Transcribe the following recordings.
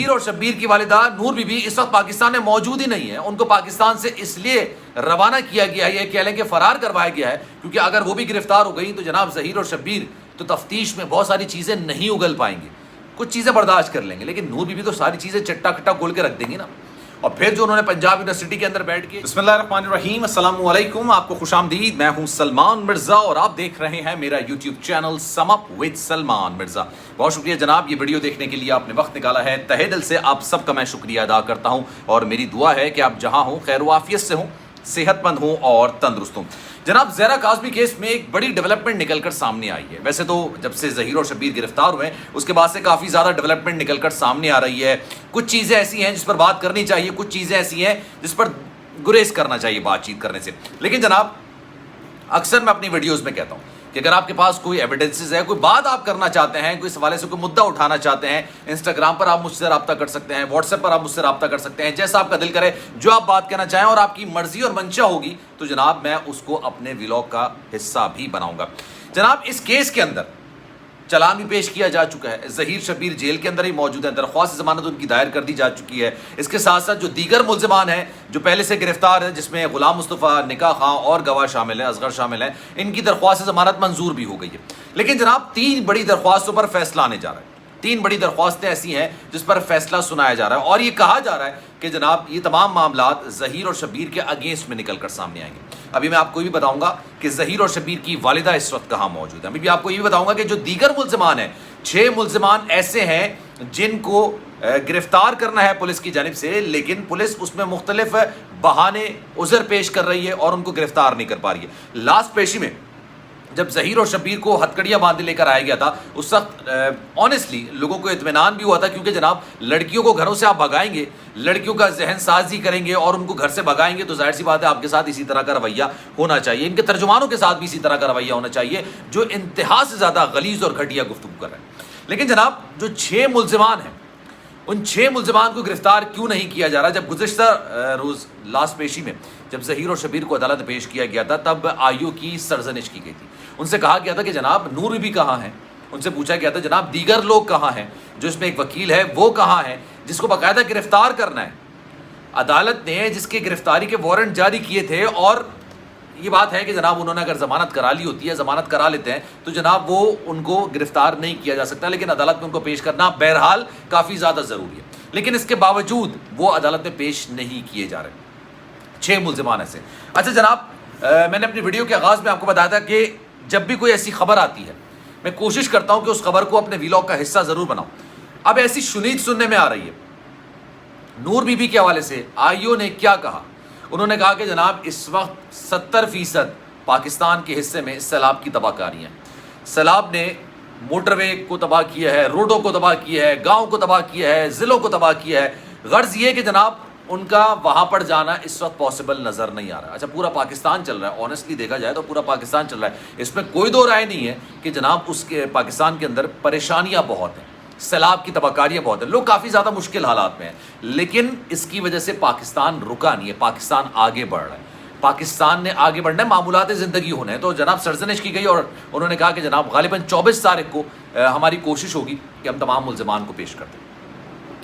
ظہیر اور شبیر کی والدہ نور بی بی اس وقت پاکستان میں موجود ہی نہیں ہے. ان کو پاکستان سے اس لیے روانہ کیا گیا ہے, یہ کہہ لیں کہ فرار کروایا گیا ہے, کیونکہ اگر وہ بھی گرفتار ہو گئی تو جناب ظہیر اور شبیر تو تفتیش میں بہت ساری چیزیں نہیں اگل پائیں گے. کچھ چیزیں برداشت کر لیں گے, لیکن نور بی بی تو ساری چیزیں چٹا کٹا کھول کے رکھ دیں گی نا. اور پھر جو انہوں نے پنجاب یونیورسٹی کے اندر بیٹھ کے بسم اللہ الرحمن الرحیم, السلام علیکم, آپ کو خوش آمدید. میں ہوں سلمان مرزا اور آپ دیکھ رہے ہیں میرا YouTube channel some up with Salman Mirza. بہت شکریہ جناب, یہ ویڈیو دیکھنے کے لیے آپ نے وقت نکالا ہے. تہہ دل سے آپ سب کا میں شکریہ ادا کرتا ہوں, اور میری دعا ہے کہ آپ جہاں ہوں خیر و عافیت سے ہوں, صحت مند ہوں اور تندرست ہوں. جناب زہرا کاظمی کیس میں ایک بڑی ڈیولپمنٹ نکل کر سامنے آئی ہے. ویسے تو جب سے ظہیر اور شبیر گرفتار ہوئے اس کے بعد سے کافی زیادہ ڈیولپمنٹ نکل کر سامنے آ رہی ہے. کچھ چیزیں ایسی ہیں جس پر بات کرنی چاہیے, کچھ چیزیں ایسی ہیں جس پر گریز کرنا چاہیے بات چیت کرنے سے. لیکن جناب اکثر میں اپنی ویڈیوز میں کہتا ہوں کہ اگر آپ کے پاس کوئی ایویڈنسز ہے, کوئی بات آپ کرنا چاہتے ہیں, کوئی اس حوالے سے کوئی مدعا اٹھانا چاہتے ہیں, انسٹاگرام پر آپ مجھ سے رابطہ کر سکتے ہیں, واٹس ایپ پر آپ مجھ سے رابطہ کر سکتے ہیں, جیسا آپ کا دل کرے, جو آپ بات کہنا چاہیں اور آپ کی مرضی اور منشا ہوگی تو جناب میں اس کو اپنے ولاگ کا حصہ بھی بناؤں گا. جناب اس کیس کے اندر چلان بھی پیش کیا جا چکا ہے, ظہیر شبیر جیل کے اندر ہی موجود ہیں, درخواست ضمانت ان کی دائر کر دی جا چکی ہے. اس کے ساتھ ساتھ جو دیگر ملزمان ہیں جو پہلے سے گرفتار ہیں, جس میں غلام مصطفیٰ, نکاح خاں اور گواہ شامل ہیں, اصغر شامل ہیں, ان کی درخواست ضمانت منظور بھی ہو گئی ہے. لیکن جناب 3 بڑی درخواستوں پر فیصلہ آنے جا رہا ہے. 3 بڑی درخواستیں ایسی ہیں جس پر فیصلہ سنایا جا رہا ہے, اور یہ کہا جا رہا ہے کہ جناب یہ تمام معاملات ظہیر اور شبیر کے اگینسٹ میں نکل کر سامنے آئیں گے. ابھی میں آپ کو یہ بھی بتاؤں گا کہ ظہیر اور شبیر کی والدہ اس وقت کہاں موجود ہے. ابھی بھی آپ کو یہ بھی بتاؤں گا کہ جو دیگر ملزمان ہیں, 6 ملزمان ایسے ہیں جن کو گرفتار کرنا ہے پولیس کی جانب سے, لیکن پولیس اس میں مختلف بہانے عذر پیش کر رہی ہے اور ان کو گرفتار نہیں کر پا رہی ہے. لاسٹ پیشی میں جب ظہیر اور شبیر کو ہتکڑیاں باندھے لے کر آیا گیا تھا, اس وقت آنیسٹلی لوگوں کو اطمینان بھی ہوا تھا, کیونکہ جناب لڑکیوں کو گھروں سے آپ بھگائیں گے, لڑکیوں کا ذہن سازی کریں گے اور ان کو گھر سے بھگائیں گے, تو ظاہر سی بات ہے آپ کے ساتھ اسی طرح کا رویہ ہونا چاہیے, ان کے ترجمانوں کے ساتھ بھی اسی طرح کا رویہ ہونا چاہیے جو انتہا سے زیادہ غلیظ اور گھٹیا گفتگو کر رہے ہیں. لیکن جناب جو 6 ملزمان ہیں, ان 6 ملزمان کو گرفتار کیوں نہیں کیا جا رہا؟ جب گزشتہ روز لاسٹ پیشی میں جب ظہیر اور شبیر کو عدالت پیش کیا گیا تھا, تب آئیو کی سرزنش کی گئی تھی. ان سے کہا گیا تھا کہ جناب نور بی بی کہاں ہیں, ان سے پوچھا گیا تھا جناب دیگر لوگ کہاں ہیں, جو اس میں ایک وکیل ہے وہ کہاں ہے جس کو باقاعدہ گرفتار کرنا ہے. عدالت نے جس کے گرفتاری کے وارنٹ جاری کیے تھے, اور یہ بات ہے کہ جناب انہوں نے اگر ضمانت کرا لی ہوتی ہے, ضمانت کرا لیتے ہیں تو جناب وہ ان کو گرفتار نہیں کیا جا سکتا, لیکن عدالت میں ان کو پیش کرنا بہرحال کافی زیادہ ضروری ہے. لیکن اس کے باوجود وہ عدالت میں پیش نہیں کیے جا رہے 6 ملزمان ایسے. اچھا جناب میں نے اپنی ویڈیو کے آغاز میں آپ کو بتایا تھا کہ جب بھی کوئی ایسی خبر آتی ہے میں کوشش کرتا ہوں کہ اس خبر کو اپنے ویلاگ کا حصہ ضرور بناؤں. اب ایسی شنید سننے میں آ رہی ہے نور بی بی کے حوالے سے. آئیو نے کیا کہا؟ انہوں نے کہا کہ جناب اس وقت 70% پاکستان کے حصے میں سیلاب کی تباہ کاری ہیں. سیلاب نے موٹر وے کو تباہ کیا ہے, روڈوں کو تباہ کیا ہے, گاؤں کو تباہ کیا ہے, ضلعوں کو تباہ کیا ہے. غرض یہ کہ جناب ان کا وہاں پر جانا اس وقت پاسبل نظر نہیں آ رہا. اچھا پورا پاکستان چل رہا ہے, آنیسٹلی دیکھا جائے تو پورا پاکستان چل رہا ہے, اس میں کوئی دو رائے نہیں ہے کہ جناب اس کے پاکستان کے اندر پریشانیاں بہت ہیں, سیلاب کی تباہ کاریاں بہت ہیں, لوگ کافی زیادہ مشکل حالات میں ہیں. لیکن اس کی وجہ سے پاکستان رکا نہیں ہے, پاکستان آگے بڑھ رہا ہے, پاکستان نے آگے بڑھنا ہے, معمولات زندگی ہونا ہے. تو جناب سرزنش کی گئی اور انہوں نے کہا کہ جناب غالباً 24 تاریخ کو ہماری کوشش ہوگی کہ ہم تمام ملزمان کو پیش کر دیں.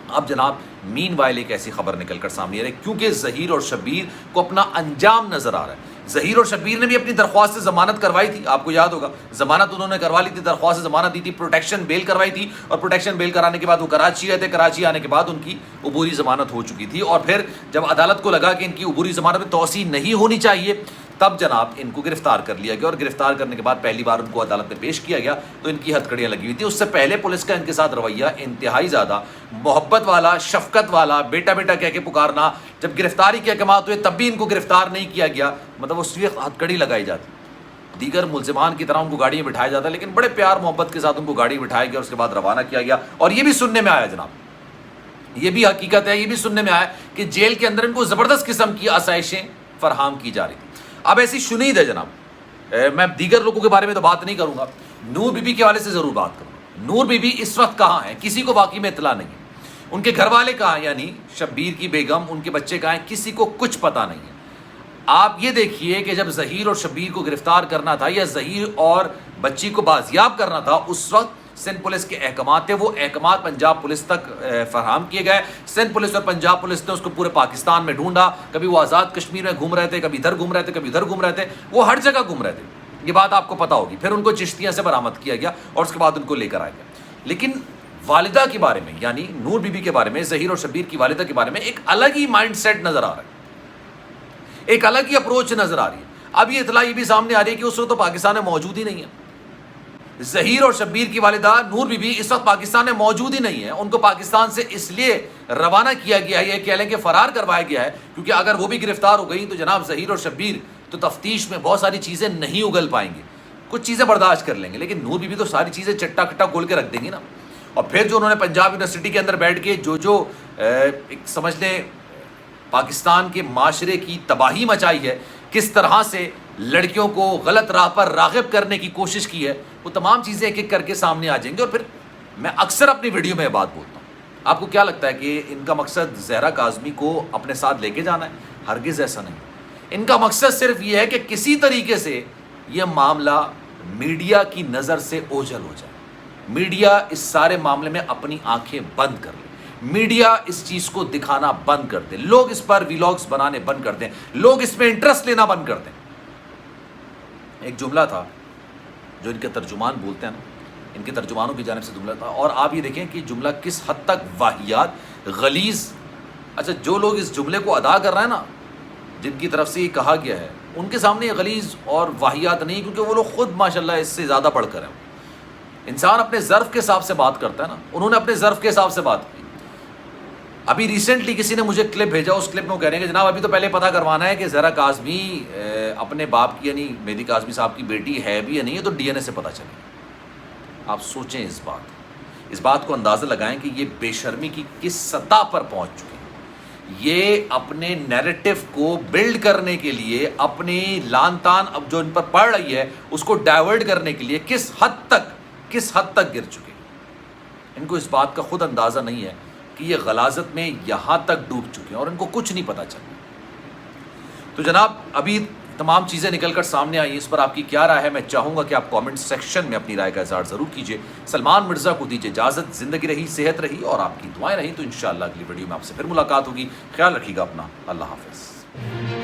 اب جناب مین وائل ایک ایسی خبر نکل کر سامنے آ رہی ہے, کیونکہ ظہیر اور شبیر کو اپنا انجام نظر آ رہا ہے. ظہیر اور شبیر نے بھی اپنی درخواست سے ضمانت کروائی تھی, آپ کو یاد ہوگا ضمانت انہوں نے کروا لی تھی, درخواست سے ضمانت دی تھی, پروٹیکشن بیل کروائی تھی, اور پروٹیکشن بیل کرانے کے بعد وہ کراچی آئے تھے. کراچی آنے کے بعد ان کی عبوری ضمانت ہو چکی تھی, اور پھر جب عدالت کو لگا کہ ان کی عبوری ضمانت میں توسیع نہیں ہونی چاہیے, تب جناب ان کو گرفتار کر لیا گیا, اور گرفتار کرنے کے بعد پہلی بار ان کو عدالت میں پیش کیا گیا تو ان کی ہتکڑیاں لگی ہوئی تھیں. اس سے پہلے پولیس کا ان کے ساتھ رویہ انتہائی زیادہ محبت والا, شفقت والا, بیٹا بیٹا کہہ کے پکارنا. جب گرفتاری کے احکامات ہوئے تب بھی ان کو گرفتار نہیں کیا گیا, مطلب اس وقت ہتکڑی لگائی جاتی, دیگر ملزمان کی طرح ان کو گاڑی میں بٹھایا جاتا, لیکن بڑے پیار محبت کے ساتھ ان کو گاڑی بٹھایا گیا, اس کے بعد روانہ کیا گیا. اور یہ بھی سننے میں آیا جناب, یہ بھی حقیقت ہے, یہ بھی سننے میں آیا کہ جیل کے اندر ان کو زبردست قسم کی آسائشیں فراہم کی جا رہی تھی. اب ایسی شنید ہے جناب, میں دیگر لوگوں کے بارے میں تو بات نہیں کروں گا, نور بی بی کے حوالے سے ضرور بات کروں گا. نور بی بی اس وقت کہاں ہیں کسی کو واقعی میں اطلاع نہیں ہے. ان کے گھر والے کہاں ہیں, یعنی شبیر کی بیگم, ان کے بچے کہاں ہیں, کسی کو کچھ پتہ نہیں ہے. آپ یہ دیکھیے کہ جب ظہیر اور شبیر کو گرفتار کرنا تھا یا ظہیر اور بچی کو بازیاب کرنا تھا, اس وقت سندھ پولیس کے احکامات تھے وہ احکامات پنجاب پولیس تک فراہم کیے گئے. سندھ پولیس اور پنجاب پولیس نے اس کو پورے پاکستان میں ڈھونڈا. کبھی وہ آزاد کشمیر میں گھوم رہے تھے, کبھی ادھر گھوم رہے تھے, کبھی ادھر گھوم رہے تھے, وہ ہر جگہ گھوم رہے تھے. یہ بات آپ کو پتا ہوگی. پھر ان کو چشتیاں سے برآمد کیا گیا اور اس کے بعد ان کو لے کر آیا گیا. لیکن والدہ کے بارے میں, یعنی نور بی بی کے بارے میں, ظہیر اور شبیر کی والدہ کے بارے میں ایک الگ ہی مائنڈ سیٹ نظر آ رہا ہے, ایک الگ ہی اپروچ نظر آ رہی ہے. اب یہ اطلاع یہ بھی سامنے آ رہی ہے کہ اس وقت تو پاکستان میں موجود ہی نہیں ہے. ظہیر اور شبیر کی والدہ نور بی بی اس وقت پاکستان میں موجود ہی نہیں ہے. ان کو پاکستان سے اس لیے روانہ کیا گیا ہے, یہ کہہ لیں کہ فرار کروایا گیا ہے, کیونکہ اگر وہ بھی گرفتار ہو گئی تو جناب ظہیر اور شبیر تو تفتیش میں بہت ساری چیزیں نہیں اگل پائیں گے. کچھ چیزیں برداشت کر لیں گے, لیکن نور بی بی تو ساری چیزیں چٹا کٹا گول کے رکھ دیں گی نا. اور پھر جو انہوں نے پنجاب یونیورسٹی کے اندر بیٹھ کے جو ایک سمجھ لیں پاکستان کے معاشرے کی تباہی مچائی ہے, کس طرح سے لڑکیوں کو غلط راہ پر راغب کرنے کی کوشش کی ہے, وہ تمام چیزیں ایک ایک کر کے سامنے آ جائیں گے. اور پھر میں اکثر اپنی ویڈیو میں بات بولتا ہوں, آپ کو کیا لگتا ہے کہ ان کا مقصد زہرا کاظمی کو اپنے ساتھ لے کے جانا ہے؟ ہرگز ایسا نہیں. ان کا مقصد صرف یہ ہے کہ کسی طریقے سے یہ معاملہ میڈیا کی نظر سے اوجھل ہو جائے, میڈیا اس سارے معاملے میں اپنی آنکھیں بند کر لے, میڈیا اس چیز کو دکھانا بند کر دے, لوگ اس پر ویلاگز بنانے بند کر دیں, لوگ اس میں انٹرسٹ لینا بند کر دیں. ایک جملہ تھا جو ان کے ترجمان بولتے ہیں نا, ان کے ترجمانوں کی جانب سے جملہ تھا, اور آپ یہ دیکھیں کہ جملہ کس حد تک واہیات, غلیظ. اچھا, جو لوگ اس جملے کو ادا کر رہے ہیں نا, جن کی طرف سے یہ کہا گیا ہے, ان کے سامنے یہ غلیظ اور واہیات نہیں, کیونکہ وہ لوگ خود ماشاءاللہ اس سے زیادہ پڑھ کر ہیں. انسان اپنے ظرف کے حساب سے بات کرتا ہے نا, انہوں نے اپنے ظرف کے حساب سے بات کی. ابھی ریسنٹلی کسی نے مجھے کلپ بھیجا, اس کلپ میں وہ کہہ رہے ہیں کہ جناب ابھی تو پہلے پتہ کروانا ہے کہ زہرا کاظمی اپنے باپ کی یعنی مہدی کاظمی صاحب کی بیٹی ہے بھی یا نہیں ہے, تو ڈی این اے سے پتہ چلے. آپ سوچیں اس بات کو اندازہ لگائیں کہ یہ بے شرمی کی کس سطح پر پہنچ چکے ہیں. یہ اپنے نیریٹو کو بلڈ کرنے کے لیے, اپنی لان تان اب جو ان پر پڑ رہی ہے اس کو ڈائیورٹ کرنے کے لیے کس حد تک گر چکے ہیں. ان کو اس بات کا خود اندازہ نہیں ہے کہ یہ غلاظت میں یہاں تک ڈوب چکے ہیں اور ان کو کچھ نہیں پتہ چلا. تو جناب ابھی تمام چیزیں نکل کر سامنے آئی, اس پر آپ کی کیا رائے ہے؟ میں چاہوں گا کہ آپ کامنٹ سیکشن میں اپنی رائے کا اظہار ضرور کیجیے. سلمان مرزا کو دیجیے اجازت, زندگی رہی, صحت رہی اور آپ کی دعائیں رہیں تو انشاءاللہ اگلی ویڈیو میں آپ سے پھر ملاقات ہوگی. خیال رکھیے گا اپنا. اللہ حافظ.